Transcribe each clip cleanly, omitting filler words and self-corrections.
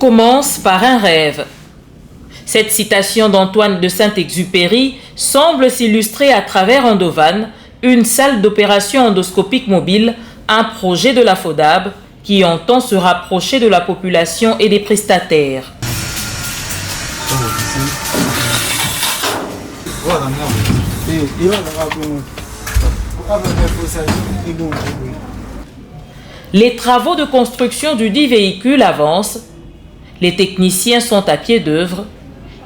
commence par un rêve. Cette citation d'Antoine de Saint-Exupéry semble s'illustrer à travers Endovan, une salle d'opération endoscopique mobile, un projet de la FODAB qui entend se rapprocher de la population et des prestataires. Les travaux de construction du dit véhicule avancent. Les techniciens sont à pied d'œuvre.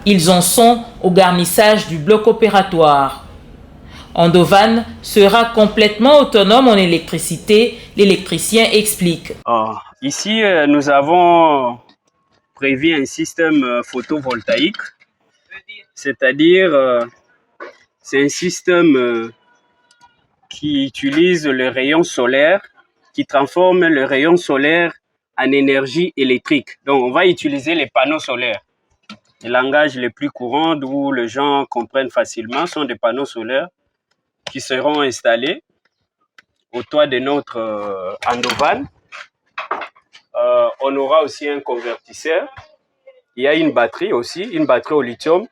Ils en sont au garnissage du bloc opératoire. Endovan sera complètement autonome en électricité, l'électricien explique. Ici, nous avons prévu un système photovoltaïque, c'est-à-dire c'est un système qui utilise le rayon solaire, qui transforme le rayon solaire en énergie électrique. Donc, on va utiliser les panneaux solaires. Le langage le plus courant, d'où les gens comprennent facilement, sont des panneaux solaires qui seront installés au toit de notre Endovan. On aura aussi un convertisseur. Il y a une batterie aussi, une batterie au lithium.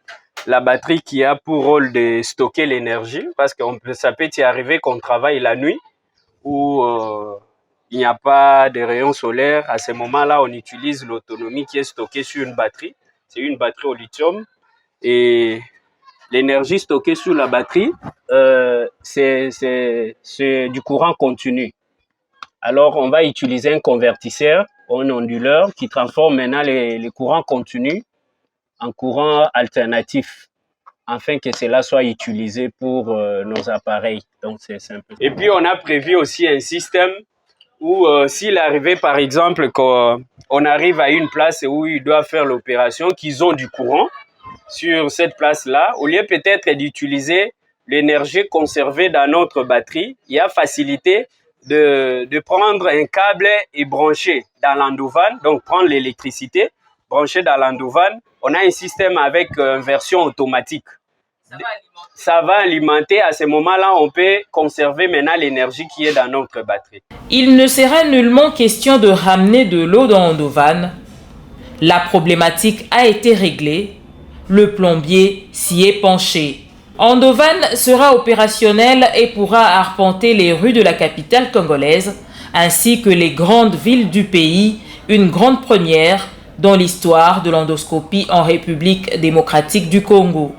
La batterie qui a pour rôle de stocker l'énergie, parce que ça peut y arriver qu'on travaille la nuit où il n'y a pas de rayons solaires. À ce moment-là, on utilise l'autonomie qui est stockée sur une batterie. C'est une batterie au lithium. Et l'énergie stockée sur la batterie, c'est du courant continu. Alors, on va utiliser un convertisseur, un onduleur qui transforme maintenant les courants continus en courant alternatif, afin que cela soit utilisé pour nos appareils. Donc, c'est simple. Et puis, on a prévu aussi un système où, s'il arrivait, par exemple, qu'on arrive à une place où ils doivent faire l'opération, qu'ils ont du courant sur cette place-là, au lieu peut-être d'utiliser l'énergie conservée dans notre batterie, il y a facilité de prendre un câble et brancher dans l'Endovan, donc prendre l'électricité, brancher dans l'Endovan. On a un système avec version automatique. Ça va alimenter. À ce moment-là, on peut conserver maintenant l'énergie qui est dans notre batterie. Il ne sera nullement question de ramener de l'eau dans Endovan. La problématique a été réglée. Le plombier s'y est penché. Endovan sera opérationnel et pourra arpenter les rues de la capitale congolaise ainsi que les grandes villes du pays, une grande première dans l'histoire de l'endoscopie en République démocratique du Congo.